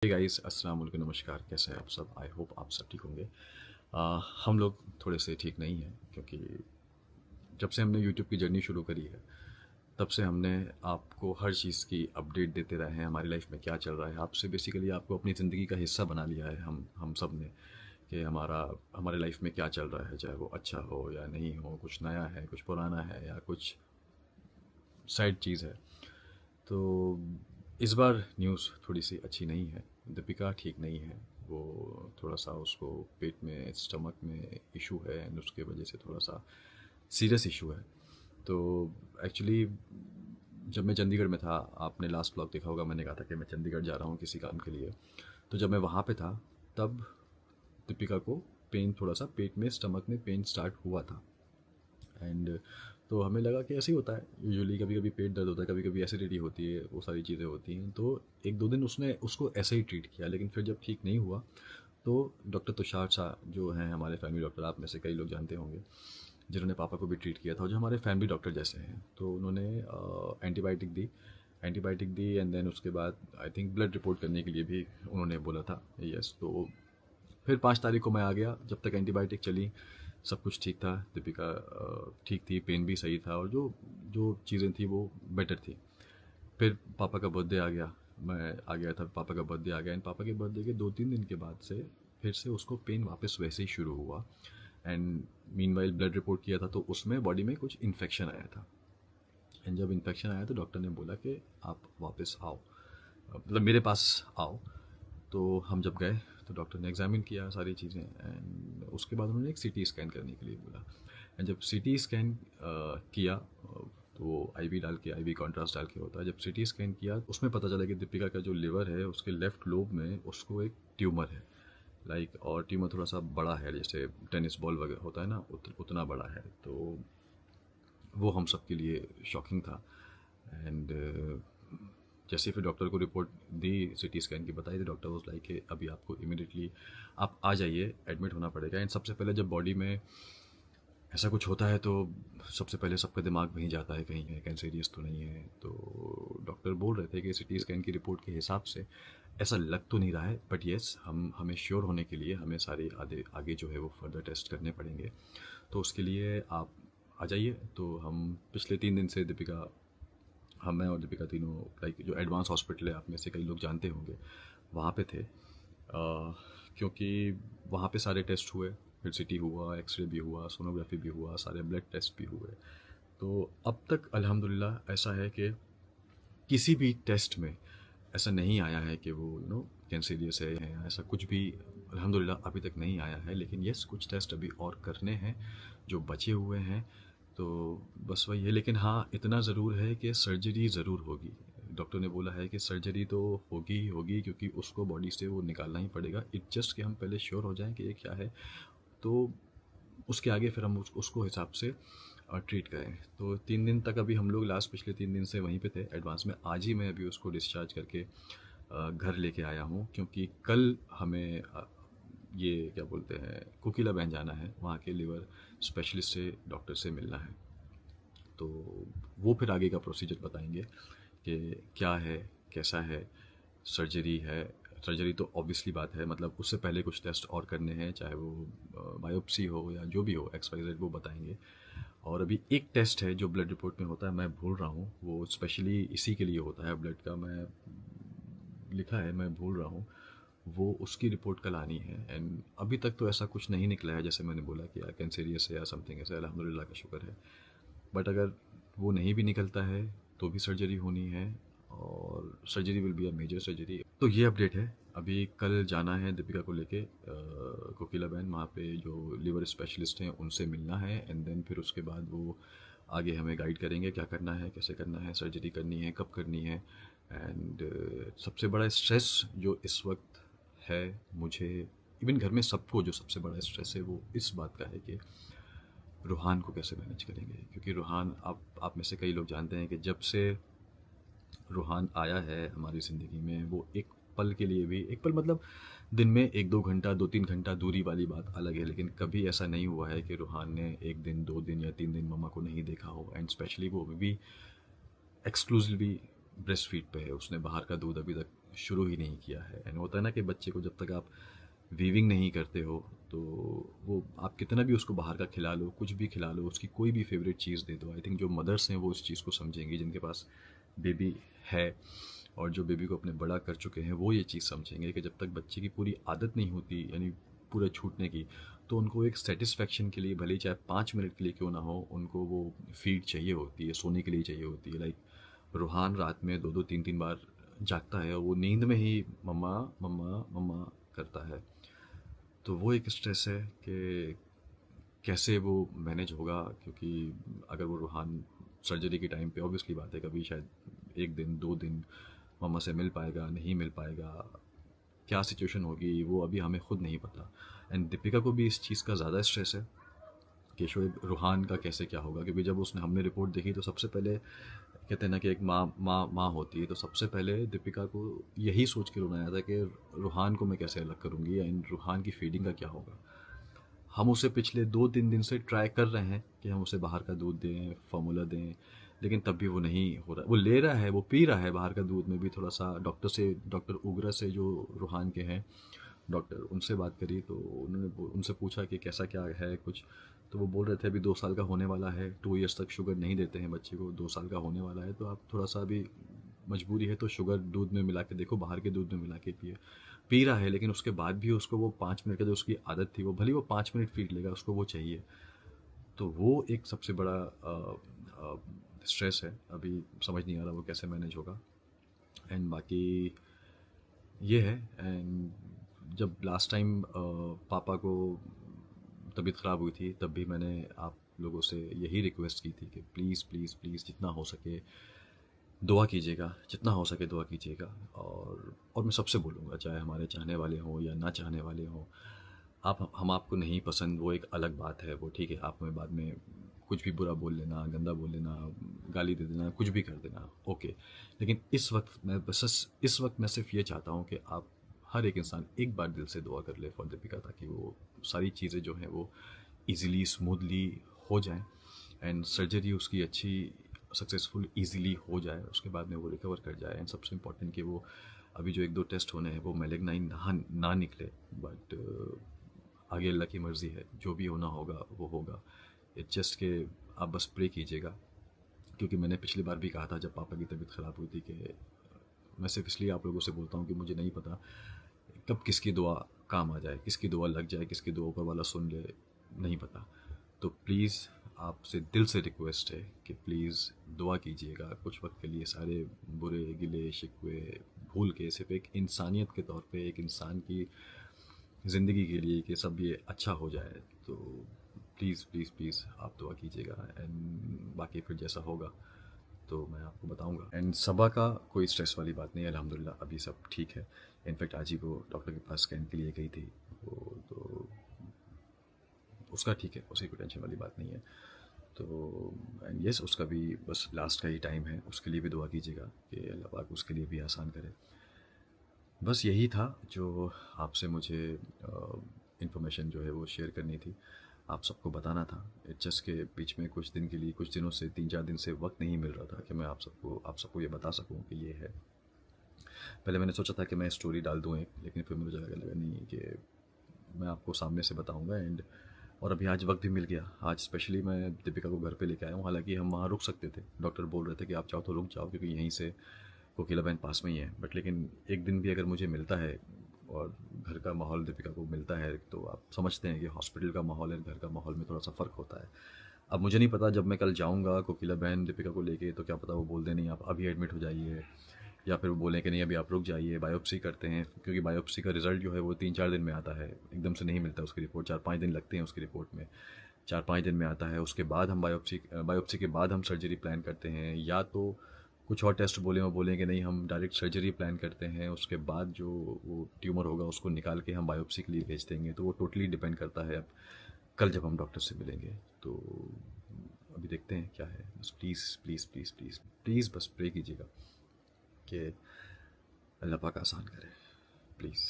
Hey guys, अस्सलाम वालेकुम, नमस्कार। कैसे हैं आप सब? आई होप आप सब ठीक होंगे। हम लोग थोड़े से ठीक नहीं हैं क्योंकि जब से हमने यूट्यूब की जर्नी शुरू करी है तब से हमने आपको हर चीज़ की अपडेट देते रहे हैं, हमारी लाइफ में क्या चल रहा है। आपसे बेसिकली आपको अपनी ज़िंदगी का हिस्सा बना लिया है हम सब ने कि हमारे लाइफ में क्या चल रहा है, चाहे वो अच्छा हो या नहीं हो, कुछ नया है, कुछ पुराना है या कुछ सैड चीज़ है। तो इस बार न्यूज़ थोड़ी सी अच्छी नहीं है। दीपिका ठीक नहीं है। वो थोड़ा सा उसको पेट में स्टमक में इशू है एंड उसके वजह से थोड़ा सा सीरियस इशू है। तो एक्चुअली जब मैं चंडीगढ़ में था, आपने लास्ट ब्लॉग देखा होगा, मैंने कहा था कि मैं चंडीगढ़ जा रहा हूँ किसी काम के लिए। तो जब मैं वहाँ पे था तब दीपिका को पेन, थोड़ा सा पेट में स्टमक में पेन स्टार्ट हुआ था। एंड तो हमें लगा कि ऐसे ही होता है, यूजुअली कभी कभी पेट दर्द होता है, कभी कभी एसिडिटी होती है, वो सारी चीज़ें होती हैं। तो एक दो दिन उसने उसको ऐसे ही ट्रीट किया, लेकिन फिर जब ठीक नहीं हुआ तो डॉक्टर तुषार शाह जो हैं हमारे फैमिली डॉक्टर, आप में से कई लोग जानते होंगे, जिन्होंने पापा को भी ट्रीट किया था, जो हमारे फैमिली डॉक्टर जैसे हैं, तो उन्होंने एंटीबायोटिक दी एंड देन उसके बाद आई थिंक ब्लड रिपोर्ट करने के लिए भी उन्होंने बोला था। यस, तो फिर 5 तारीख को मैं आ गया। जब तक एंटीबायोटिक चली सब कुछ ठीक था, दीपिका ठीक थी, पेन भी सही था और जो जो चीज़ें थी वो बेटर थी। फिर पापा का बर्थडे आ गया, मैं आ गया था, पापा का बर्थडे आ गया एंड पापा के बर्थडे के 2-3 दिन के बाद से फिर से उसको पेन वापस वैसे ही शुरू हुआ। एंड मीनवाइल ब्लड रिपोर्ट किया था तो उसमें बॉडी में कुछ इन्फेक्शन आया था। एंड जब इन्फेक्शन आया तो डॉक्टर ने बोला कि आप वापस आओ, मतलब मेरे पास आओ। तो हम जब गए तो डॉक्टर ने एग्जामिन किया सारी चीज़ें एंड उसके बाद उन्होंने एक सीटी स्कैन करने के लिए बोला। एंड जब सीटी स्कैन किया तो आईवी डाल के, आईवी कॉन्ट्रास्ट डाल के होता है, जब सीटी स्कैन किया उसमें पता चला कि दीपिका का जो लिवर है उसके लेफ्ट लोब में उसको एक ट्यूमर है, लाइक, और ट्यूमर थोड़ा सा बड़ा है, जैसे टेनिस बॉल वगैरह होता है ना, उतना बड़ा है। तो वो हम सब के लिए शॉकिंग था। एंड जैसे फिर डॉक्टर को रिपोर्ट दी, सिटी स्कैन की बताई, तो डॉक्टर वाज लाइक कि अभी आपको इमिडिएटली आप आ जाइए, एडमिट होना पड़ेगा। एंड सबसे पहले जब बॉडी में ऐसा कुछ होता है तो सबसे पहले सबका दिमाग वहीं जाता है, कहीं है कैंसरियस तो नहीं है। तो डॉक्टर बोल रहे थे कि सिटी स्कैन की रिपोर्ट के हिसाब से ऐसा लग तो नहीं रहा है, बट येस हमें श्योर होने के लिए हमें सारे आगे जो है वो फर्दर टेस्ट करने पड़ेंगे। तो उसके लिए आप आ जाइए। तो हम पिछले 3 दिन से दीपिका, हम, मैं और दीपिका तीनों, लाइक जो एडवांस हॉस्पिटल है, आप में से कई लोग जानते होंगे, वहाँ पे थे। क्योंकि वहाँ पे सारे टेस्ट हुए, फिर सीटी हुआ, एक्सरे भी हुआ, सोनोग्राफी भी हुआ, सारे ब्लड टेस्ट भी हुए। तो अब तक अल्हम्दुलिल्लाह ऐसा है कि किसी भी टेस्ट में ऐसा नहीं आया है कि वो कैंसरियस है या ऐसा कुछ भी, अल्हम्दुलिल्लाह अभी तक नहीं आया है। लेकिन यस, कुछ टेस्ट अभी और करने हैं जो बचे हुए हैं। तो बस वही है। लेकिन हाँ, इतना ज़रूर है कि सर्जरी ज़रूर होगी। डॉक्टर ने बोला है कि सर्जरी तो होगी ही होगी, क्योंकि उसको बॉडी से वो निकालना ही पड़ेगा। इट जस्ट कि हम पहले श्योर हो जाएं कि ये क्या है, तो उसके आगे फिर हम उसको हिसाब से ट्रीट करें। तो 3 दिन तक अभी हम लोग लास्ट पिछले 3 दिन से वहीं पे थे एडवांस में। आज ही मैं अभी उसको डिस्चार्ज करके घर लेके आया हूँ, क्योंकि कल हमें ये क्या बोलते हैं, कोकिला बहन जाना है, वहाँ के लिवर स्पेशलिस्ट से, डॉक्टर से मिलना है। तो वो फिर आगे का प्रोसीजर बताएंगे कि क्या है, कैसा है, सर्जरी है। सर्जरी तो ऑब्वियसली बात है, मतलब उससे पहले कुछ टेस्ट और करने हैं, चाहे वो बायोप्सी हो या जो भी हो, XYZ, वो बताएंगे। और अभी एक टेस्ट है जो ब्लड रिपोर्ट में होता है, मैं भूल रहा हूँ, वो स्पेशली इसी के लिए होता है ब्लड का, मैं लिखा है, मैं भूल रहा हूँ। वो उसकी रिपोर्ट कल आनी है। एंड अभी तक तो ऐसा कुछ नहीं निकला है, जैसे मैंने बोला कि या कैंसरियस है या समथिंग ऐसा, अल्हम्दुलिल्लाह का शुक्र है। बट अगर वो नहीं भी निकलता है तो भी सर्जरी होनी है, और surgery will be a major surgery. तो ये अपडेट है। अभी कल जाना है दीपिका को लेके कोकिला बहन, वहाँ पे जो लिवर स्पेशलिस्ट हैं उनसे मिलना है। एंड देन फिर उसके बाद वो आगे हमें गाइड करेंगे क्या करना है, कैसे करना है, सर्जरी करनी है, कब करनी है। एंड सबसे बड़ा स्ट्रेस जो इस वक्त है मुझे, इवन घर में सबको, जो सबसे बड़ा स्ट्रेस है वो इस बात का है कि रूहान को कैसे मैनेज करेंगे। क्योंकि रूहान, आप में से कई लोग जानते हैं कि जब से रूहान आया है हमारी ज़िंदगी में, वो एक पल के लिए भी, एक पल मतलब दिन में 1-2 घंटा, 2-3 घंटा दूरी वाली बात अलग है, लेकिन कभी ऐसा नहीं हुआ है कि रूहान ने 1 दिन, 2 दिन या 3 दिन मम्मा को नहीं देखा हो। एंड स्पेशली वो भी एक्सक्लूसिवली ब्रेस्ट फीड पे है, उसने बाहर का दूध अभी तक शुरू ही नहीं किया है। एंड होता है ना कि बच्चे को जब तक आप वीविंग नहीं करते हो तो वो आप कितना भी उसको बाहर का खिला लो, कुछ भी खिला लो, उसकी कोई भी फेवरेट चीज़ दे दो, आई थिंक जो मदर्स हैं वो इस चीज़ को समझेंगी, जिनके पास बेबी है और जो बेबी को अपने बड़ा कर चुके हैं, वो ये चीज़ समझेंगे कि जब तक बच्चे की पूरी आदत नहीं होती, यानी पूरा छूटने की, तो उनको एक सेटिस्फेक्शन के लिए, भले ही चाहे 5 मिनट के लिए क्यों ना हो, उनको वो फीड चाहिए होती है, सोने के लिए चाहिए होती है। लाइक रूहान रात में 2-2 3-3 बार जागता है और वो नींद में ही मम्मा मम्मा मम्मा करता है। तो वो एक स्ट्रेस है कि कैसे वो मैनेज होगा, क्योंकि अगर वो रूहान सर्जरी के टाइम पे, ऑब्वियसली बात है, कभी शायद 1 दिन 2 दिन मम्मा से मिल पाएगा, नहीं मिल पाएगा, क्या सिचुएशन होगी वो अभी हमें खुद नहीं पता। एंड दीपिका को भी इस चीज़ का ज़्यादा स्ट्रेस है कि शोएब रूहान का कैसे क्या होगा, क्योंकि जब उसने हमने रिपोर्ट देखी तो सबसे पहले कहते हैं ना कि एक माँ माँ माँ होती है, तो सबसे पहले दीपिका को यही सोच के रोना आया था कि रूहान को मैं कैसे अलग करूँगी एंड रूहान की फीडिंग का क्या होगा। हम उसे पिछले 2-3 दिन से ट्राई कर रहे हैं कि हम उसे बाहर का दूध दें, फार्मूला दें, लेकिन तब भी वो नहीं हो रहा। वो ले रहा है, वो पी रहा है बाहर का दूध में भी थोड़ा सा। डॉक्टर उग्रा से जो रूहान के हैं डॉक्टर, उनसे बात करी तो उनसे पूछा कि कैसा क्या है कुछ, तो वो बोल रहे थे अभी 2 साल का होने वाला है, 2 ईयर्स तक शुगर नहीं देते हैं बच्चे को, 2 साल का होने वाला है, तो आप थोड़ा सा अभी मजबूरी है तो शुगर दूध में मिला के देखो, बाहर के दूध में मिला के पिए। पी रहा है, लेकिन उसके बाद भी उसको वो 5 मिनट का जो उसकी आदत थी, वो भले वो 5 मिनट फीड लेगा, उसको वो चाहिए। तो वो एक सबसे बड़ा स्ट्रेस है, अभी समझ नहीं आ रहा वो कैसे मैनेज होगा। एंड बाकी ये है। एंड जब लास्ट टाइम पापा को तबीयत ख़राब हुई थी, तब भी मैंने आप लोगों से यही रिक्वेस्ट की थी कि प्लीज़ प्लीज़ प्लीज़ जितना हो सके दुआ कीजिएगा, जितना हो सके दुआ कीजिएगा। और मैं सबसे बोलूँगा, चाहे हमारे चाहने वाले हों या ना चाहने वाले हों, आप हम आपको नहीं पसंद वो एक अलग बात है, वो ठीक है, आप हमें बाद में कुछ भी बुरा बोल लेना, गंदा बोल लेना, गाली दे देना, कुछ भी कर देना, ओके। लेकिन इस वक्त मैं सिर्फ ये चाहता हूँ कि आप हर एक इंसान एक बार दिल से दुआ कर ले फॉर दीपिका, ताकि वो सारी चीज़ें जो हैं वो ईज़िली स्मूथली हो जाएं एंड सर्जरी उसकी अच्छी सक्सेसफुल ईज़िली हो जाए, उसके बाद में वो रिकवर कर जाए। एंड सबसे इम्पोर्टेंट कि वो अभी जो 1-2 टेस्ट होने हैं वो मैलिग्नाइन ना निकले, बट आगे अल्लाह की मर्ज़ी है, जो भी होना होगा वो होगा। इट्स जस्ट कि आप बस प्रे कीजिएगा, क्योंकि मैंने पिछली बार भी कहा था जब पापा की तबीयत ख़राब हुई थी कि मैं सिर्फ इसलिए आप लोगों से बोलता हूँ कि मुझे नहीं पता कब किसकी दुआ काम आ जाए, किसकी दुआ लग जाए, किसकी दुआ ऊपर वाला सुन ले, नहीं पता। तो प्लीज़ आपसे दिल से रिक्वेस्ट है कि प्लीज़ दुआ कीजिएगा कुछ वक्त के लिए, सारे बुरे गिले शिकवे भूल के सिर्फ एक इंसानियत के तौर पे, एक इंसान की ज़िंदगी के लिए, कि सब ये अच्छा हो जाए। तो प्लीज़ प्लीज़ प्लीज़ आप दुआ कीजिएगा। एंड बाकी फिर जैसा होगा तो मैं आपको बताऊंगा। एंड सबा का कोई स्ट्रेस वाली बात नहीं है, अल्हम्दुलिल्लाह अभी सब ठीक है। इनफैक्ट आज ही वो डॉक्टर के पास स्कैन के लिए गई थी, वो तो उसका ठीक है, उसकी कोई टेंशन वाली बात नहीं है। तो एंड यस, उसका भी बस लास्ट का ही टाइम है, उसके लिए भी दुआ कीजिएगा कि अल्लाह पाक उसके लिए भी आसान करे। बस यही था जो आपसे मुझे इन्फॉर्मेशन जो है वो शेयर करनी थी, आप सबको बताना था। इट्स जस्ट के बीच में कुछ दिन के लिए, कुछ दिनों से, 3-4 दिन से वक्त नहीं मिल रहा था कि मैं आप सबको ये बता सकूं कि ये है। पहले मैंने सोचा था कि मैं स्टोरी डाल दूं एक, लेकिन फिर मुझे लगा नहीं कि मैं आपको सामने से बताऊंगा। एंड और अभी आज वक्त भी मिल गया, आज स्पेशली मैं दीपिका को घर पे लेके आया हूँ। हालांकि हम वहाँ रुक सकते थे, डॉक्टर बोल रहे थे कि आप चाहो तो रुक जाओ, क्योंकि यहीं से कोकिला बहन पास में ही है, बट लेकिन एक दिन भी अगर मुझे मिलता है और घर का माहौल दीपिका को मिलता है, तो आप समझते हैं कि हॉस्पिटल का माहौल और घर का माहौल में थोड़ा सा फ़र्क होता है। अब मुझे नहीं पता, जब मैं कल जाऊंगा कोकिला बहन दीपिका को लेके, तो क्या पता वो बोल दें नहीं आप अभी एडमिट हो जाइए, या फिर वो बोलें कि नहीं अभी आप रुक जाइए, बायोप्सी करते हैं, क्योंकि बायोप्सी का रिज़ल्ट जो है वो 3-4 दिन में आता है, एकदम से नहीं मिलता उसकी रिपोर्ट, 4-5 दिन लगते हैं उसकी रिपोर्ट में, 4-5 दिन में आता है। उसके बाद हम बायोप्सी के बाद हम सर्जरी प्लान करते हैं, या तो कुछ और टेस्ट वो बोलें कि नहीं हम डायरेक्ट सर्जरी प्लान करते हैं, उसके बाद जो वो ट्यूमर होगा उसको निकाल के हम बायोप्सी के लिए भेज देंगे। तो वो टोटली डिपेंड करता है अब कल जब हम डॉक्टर से मिलेंगे। तो अभी देखते हैं क्या है। बस please please please please please बस प्रे कीजिएगा कि अल्लाह पाक आसान करे, प्लीज़।